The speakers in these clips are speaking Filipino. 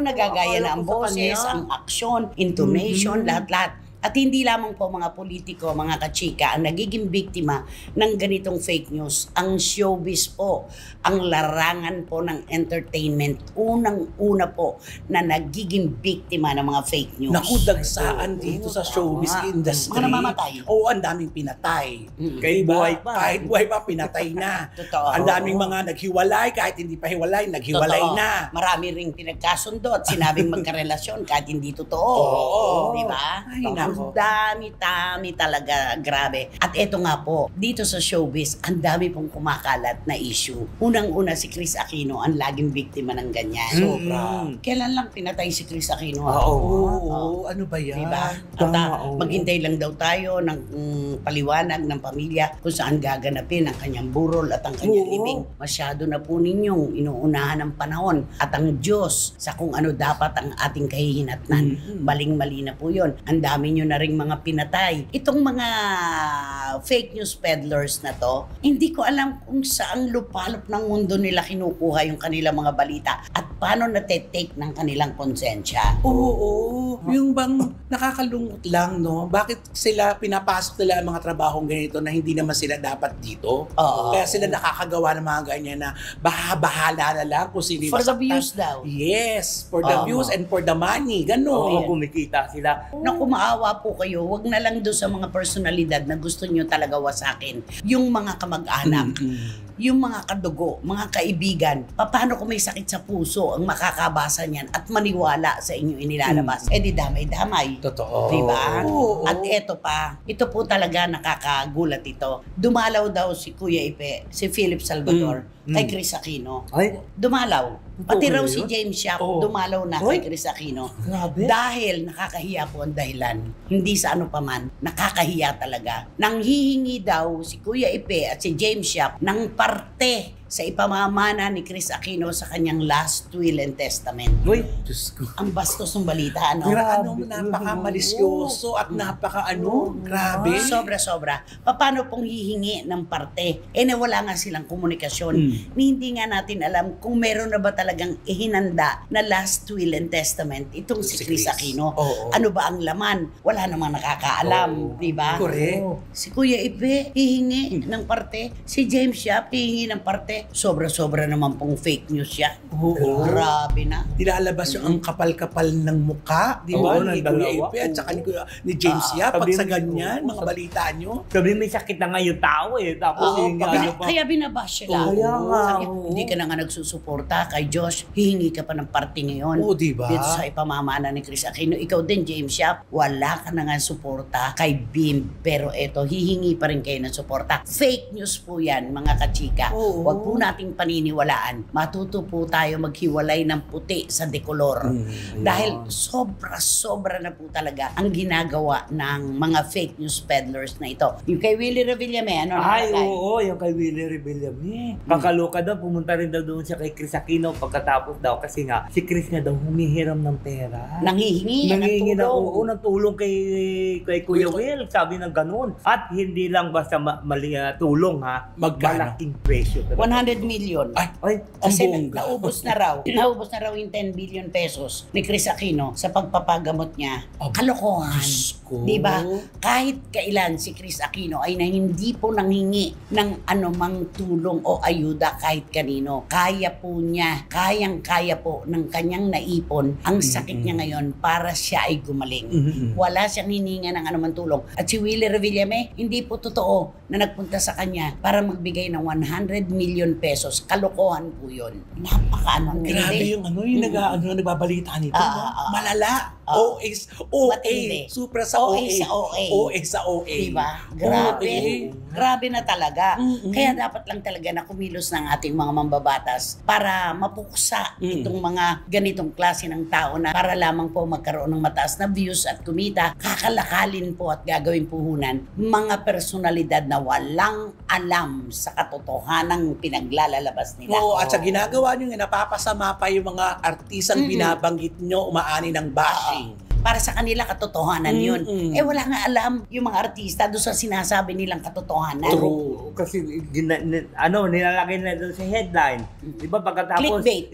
Nagagaya na ang boses, ang aksyon, intonation, lahat-lahat. At hindi lamang po mga politiko, mga kachika, ang nagiging biktima ng ganitong fake news. Ang showbiz po, ang larangan po ng entertainment, unang-una po na nagiging biktima ng mga fake news. Naku, dagsaan dito sa showbiz industry. Mga namamatay. Oo, ang daming pinatay. Kahit buhay pa. Kahit buhay pa, pinatay na. Totoo. Ang daming mga naghiwalay, kahit hindi pa hiwalay, naghiwalay Totoo. na. Marami ring pinagkasundo at sinabing magkarelasyon kahit hindi totoo. Oo. Di ba? Ay, Ang dami talaga, grabe. At eto nga po, dito sa showbiz, ang dami pong kumakalat na issue. Unang-una si Kris Aquino ang laging biktima ng ganyan. Sobra. Kailan lang pinatay si Kris Aquino? Oo, ano ba yan? Diba? At Oo. maghintay lang daw tayo ng paliwanag ng pamilya kung saan gaganapin ang kanyang burol at ang kanyang libing. Masyado na po ninyong inuunahan ng panahon at ang Diyos sa kung ano dapat ang ating kahihinatnan. Maling-mali na po yun. Ang dami nyo na ring mga pinatay. Itong mga fake news peddlers na to, hindi ko alam kung saang lupalop ng mundo nila kinukuha yung kanilang mga balita at paano na-take ng kanilang konsensya. Oo. Yung bang nakakalungkot lang, no? Bakit sila pinapasok nila ang mga trabahong ganito na hindi naman sila dapat dito? Oo. Kaya sila nakakagawa ng mga ganyan na bahala na lang kung sino yung For the masaktan. views daw. Yes, for the views and for the money. Oo, Ganon. kumikita sila. Naku, maawa po kayo, wag na lang doon sa mga personalidad na gusto nyo talaga wasakin. Yung mga kamag-anak, yung mga kadugo, mga kaibigan, paano kung may sakit sa puso ang makakabasa niyan at maniwala sa inyo inilalabas? Eh di damay-damay. Totoo. Diba? Oo. At eto pa, ito po talaga nakakagulat ito. Dumalaw daw si Kuya Ipe, si Philip Salvador, kay Kris Aquino. Ay, Dumalaw. Pati ba raw yun? si James Yap, Oo. dumalaw na Oy. kay Kris Aquino. grabe. Dahil nakakahiya po ang dahilan. Hindi sa ano paman, nakakahiya talaga. Nanghihingi daw si Kuya Ipe at si James Yap ng parte sa ipamamana ni Kris Aquino sa kanyang last will and testament. Uy, Diyos ko. Ang bastos ng balita, ano? Napaka-malisyoso at grabe. Sobra-sobra. Paano pong hihingi ng parte? Eh na wala nga silang komunikasyon. Hindi nga natin alam kung meron na ba talagang ihinanda na last will and testament itong si Kris Aquino. Oo. Ano ba ang laman? Wala namang nakakaalam, di ba? Correct. Si Kuya Ipe, hihingi ng parte. Si James Yap, hihingi ng parte. Sobra-sobra naman pong fake news yan. Oo. Grabe na. Nilalabas yung ang kapal-kapal ng muka, di ba? Oo, Ni ng Kuya dalawa. Ipe at saka ni James Yap. Pag sabi sa mo, ganyan, oo, mga balita nyo. Sabi may sakit na nga yung tao eh. Tapos Oo, yung kaya, ano pa. kaya binabash sila. Oo, kaya nga, Sabi, oo. hindi ka na nga nagsusuporta kay Josh, hihingi ka pa ng parte ngayon. Oo, diba? Dito sa ipamamana ni Kris Aquino. Ikaw din, James Yap, wala ka na nga suporta kay Bim. Pero eto, hihingi pa rin kayo ng suporta. Fake news po yan, mga kachika. Oo. Huwag po nating paniniwalaan. Matuto po tayo maghiwalay ng puti sa dekolor. Dahil sobra-sobra na po talaga ang ginagawa ng mga fake news peddlers na ito. Yung kay Willie Revillame, ano Ay, nakalagay? oo, yung kay Willie Revillame. Kakaloka daw, pumunta rin daw doon siya kay Kris Aquino pagkatapos daw kasi nga, si Kris nga daw humihiram ng pera. Nanghihingi Nangingi ng na tulong. oo, ng tulong kay Kuya Will. Sabi ng ganun. At hindi lang basta mali tulong ha. Magkano? Malaking presyo. 100 million. Ay, Kasi ang bongga. naubos na raw yung 10 billion pesos ni Kris Aquino sa pagpapagamot niya. Kalokohan. Diyos ko. Di ba? Kahit kailan si Kris Aquino ay na hindi po nanghingi ng anumang tulong o ayuda kahit kanino. Kaya po niya, kayang-kaya po ng kanyang naipon ang sakit niya ngayon para siya ay gumaling. Wala siyang hininga ng anumang tulong. At si Willie Revillame, hindi po totoo na nagpunta sa kanya para magbigay ng 100 million pesos. Kalokohan po yun. Napaka-ano. Grabe yung nagbabalita nito. Malala. OA. Matindi. Supra sa OA OA. sa OA. OA sa OA. Diba? Grabe. OA. Grabe na talaga. Kaya dapat lang talaga na kumilos ng ating mga mambabatas para mapuksa itong mga ganitong klase ng tao na para lamang po magkaroon ng mataas na views at kumita, kakalakalin po at gagawin puhunan mga personalidad na walang alam sa katotohanang pinaglalalabas nila. Oo, at sa ginagawa nyo nga, napapasama pa yung mga artisang binabanggit nyo, umaani ng bashing. para sa kanila katotohanan yun. Eh wala nga alam yung mga artista doon sa sinasabi nilang katotohanan. True. Kasi nilalagay na doon sa headline. Di ba pagkatapos Clickbait.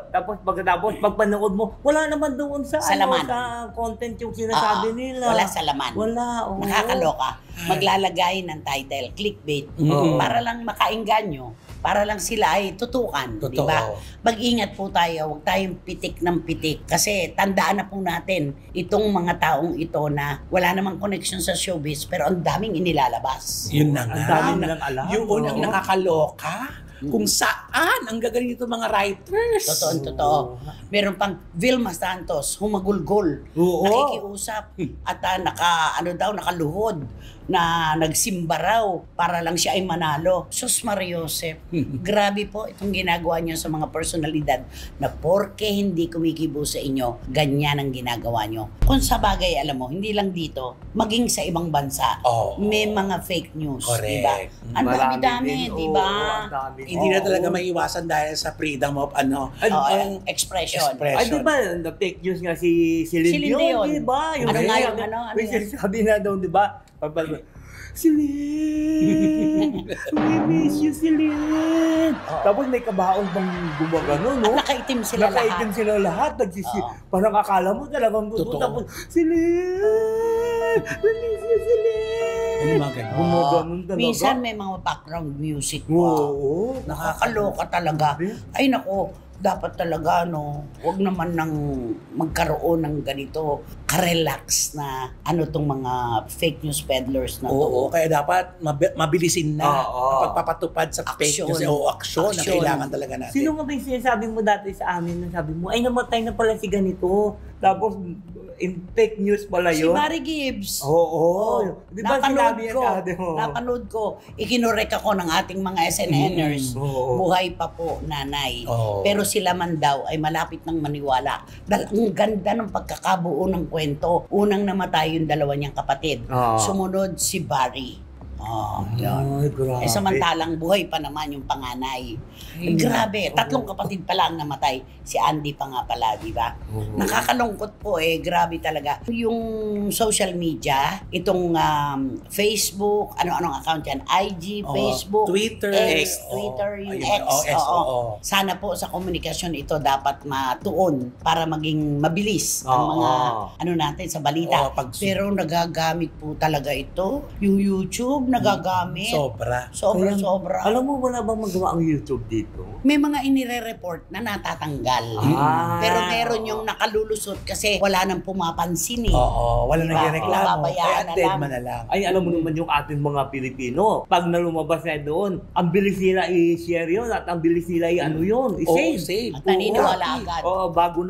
tapos pagkatapos pagpanood mo, wala naman doon sa Laman. sa content yung sinasabi Oo, nila. wala sa laman. Wala. Oo. Nakakaloka. Maglalagay ng title, clickbait, para lang makainganyo, para lang sila ay tutukan, di Totoo. ba? Mag-ingat po tayo, huwag tayong pitik ng pitik kasi tandaan na po natin itong mga taong ito na wala namang connection sa showbiz pero ang daming inilalabas. Yun na nga. Ang dami nilang alam. Yung unang nakakaloka, kung saan ang gagaling nito mga writers. Totoo. Meron pang Vilma Santos, humagulgol, Oo. nakikiusap at nakaluhod na nagsimba raw para lang siya ay manalo. Sus Mariosep, grabe po itong ginagawa niyo sa mga personalidad na porke hindi kumikibo sa inyo, ganyan ang ginagawa niyo. Kung sa bagay, alam mo, hindi lang dito, maging sa ibang bansa, may mga fake news, Correct. diba? Ang Marami dami-dami, din. diba? Oo, ang dami. Hindi na talaga maiwasan dahil sa freedom of Expression. Ay, di ba, the fake news nga si Celine Dion, Dion. di ba? Ano nga yun? May sinasabi na daw, di ba? Celine! We miss you, Celine! Tapos may kabaon bang gumagano, no? At nakaitim sila Nakaitim lahat. sila lahat. Parang akala mo talagang Totoo. Tapos, Celine! We miss you, Celine! Ano mga ganun? Gumaganon talaga. Minsan may mga background music pa. Oo. Nakakaloka talaga. Ay nako, dapat talaga wag naman nang magkaroon ng ganito ka-relax na tong mga fake news peddlers na to. Oo, kaya dapat mabilisin na Oo. pagpapatupad sa fake Aksyon. news. Aksyon na Aksyon. kailangan talaga natin. Sino nga ba yung sinasabi mo dati sa amin na sabi mo, ay namatay na pala si ganito. Tapos, in fake news pala Si yun. Barry Gibbs. Oo. Di ba sinabi yan sa atin mo? Napanood ko. Ikinorek ako ng ating mga SNNers. Oo. Buhay pa po, nanay. Oo. Pero sila man daw ay malapit ng maniwala. Dahil ang ganda ng pagkakabuo ng kwento. Unang namatay yung dalawa niyang kapatid. Oo. Sumunod si Barry. Yun. Ay, grabe. Samantalang buhay pa naman yung panganay. Grabe, tatlong kapatid pa lang namatay. Si Andy pa nga pala, di ba? Nakakalungkot po grabe talaga. Yung social media, itong Facebook, ano-anong account yan, IG, Facebook, Twitter, X, Twitter, yung X. Oo. Sana po sa komunikasyon ito dapat matuon para maging mabilis ang mga natin sa balita. Pero nagagamit po talaga ito. Yung YouTube, nagagamit. Sobra. Sobra. Alam mo, wala bang magawa ang YouTube dito? May mga inire-report na natatanggal. Pero meron yung nakalulusot kasi wala nang pumapansin eh. Oo, wala Diba? nagreklamo. Pababayaan na Dead lang. man na lang. Ay, alam mo naman yung ating mga Pilipino. Pag nalumabas na doon, ang bilis nila i-share yun at ang bilis nila i-save. Oo, save. At naniniwala agad. Oo, bago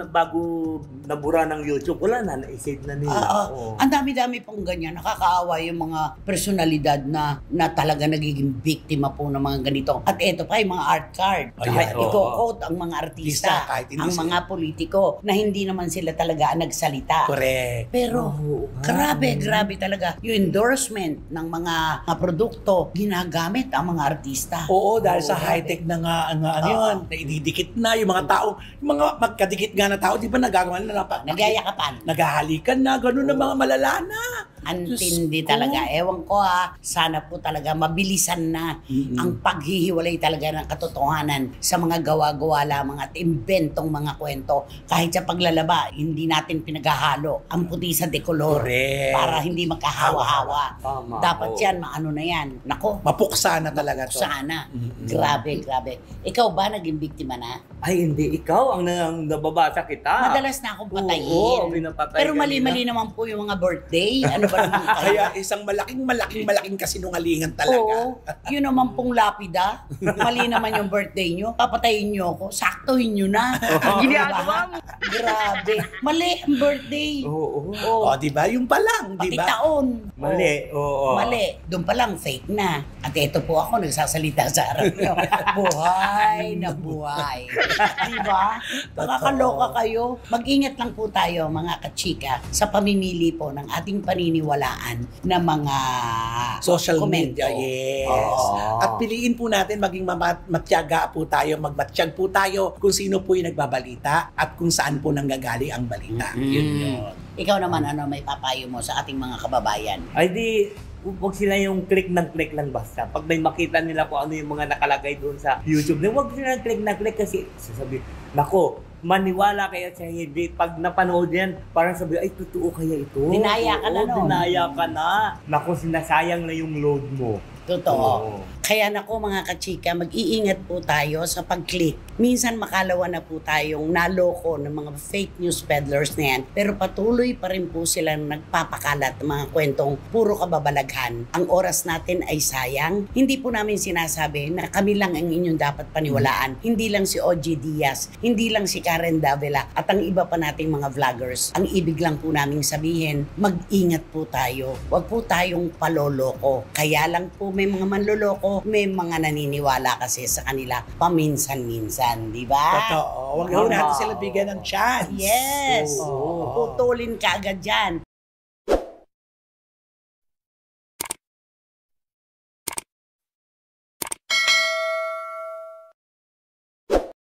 nabura ng YouTube, wala na, i-save na nila. Oo. Ang dami-dami pong ganyan. Nakakaawa yung mga personalidad na talaga nagiging biktima po ng mga ganito. At eto pa, yung mga art card. Ayan. Iko-quote ang mga artista, Kahit hindi ang sila. mga politiko na hindi naman sila talaga nagsalita. Correct. Pero grabe talaga. Yung endorsement ng mga produkto, ginagamit ang mga artista. Oo, dahil sa high-tech na nga, yun, na ididikit na yung mga tao, yung mga magkadikit nga na tao, di ba nagagawa na Nagyayakapan. naghahalikan na, gano'n na mga malalana. Antindi Diyos ko. talaga. Ewan ko sana po talaga mabilisan na ang paghihiwalay talaga ng katotohanan sa mga gawa-gawa lamang at inventong mga kwento. Kahit sa paglalaba, hindi natin pinaghahalo ang puti sa dekolor Correct. para hindi magkahawa-hawa. Tama. Dapat Oo. yan, maano na yan. Nako, Mapuksa na talaga to. sana. Grabe. Ikaw ba naging biktima na? Ay, hindi. Ikaw ang nababasa kita. Madalas na akong patayin. Oo, pinapatay Pero ka mali-mali naman po yung mga birthday. Ano ba naman kayo? Kaya isang malaking kasinungalingan talaga. Oo, yun naman pong lapida. Mali naman yung birthday nyo. Papatayin nyo ako. Saktuhin nyo na. Ginagawa mo. Grabe. Mali ang birthday. Oo. O, di ba? Yung pa lang, di Pati ba? taon. Mali. Oo. Mali. Doon pa lang fake na. At ito po ako nagsasalita sa harap nyo. Buhay na buhay. Di ba? Nakakaloka kayo. Mag-ingat lang po tayo mga kachika sa pamimili po ng ating paniniwala paniwalaan na mga Social komento. media, yes. Oo. At piliin po natin maging matyaga po tayo, magmatsyag po tayo kung sino po yung nagbabalita at kung saan po nanggagaling ang balita. Yun yun. Ikaw naman, ano may papayo mo sa ating mga kababayan? Ay di, huwag sila yung click lang basta. Pag may makita nila kung ano yung mga nakalagay doon sa YouTube, huwag sila click kasi sasabi, nako, maniwala kaya sa hindi. Pag napanood yan, parang sabi, ay, totoo kaya ito? Dinaya ka na, Oo, no? Dinaya ka na. Nako, sinasayang na yung load mo. Totoo. Oo. Kaya nako mga kachika, mag-iingat po tayo sa pag-click. Minsan makalawa na po tayong naloko ng mga fake news peddlers na yan, pero patuloy pa rin po silang nagpapakalat ng mga kwentong puro kababalaghan. Ang oras natin ay sayang. Hindi po namin sinasabi na kami lang ang inyong dapat paniwalaan. Hindi lang si OG Diaz, hindi lang si Karen Davila, at ang iba pa nating mga vloggers. Ang ibig lang po namin sabihin, mag-ingat po tayo. Huwag po tayong paloloko. Kaya lang po may mga manloloko, may mga naniniwala kasi sa kanila paminsan-minsan, di ba? Totoo. Huwag natin sila bigyan ng chance. Yes! Oo. Putulin ka agad dyan.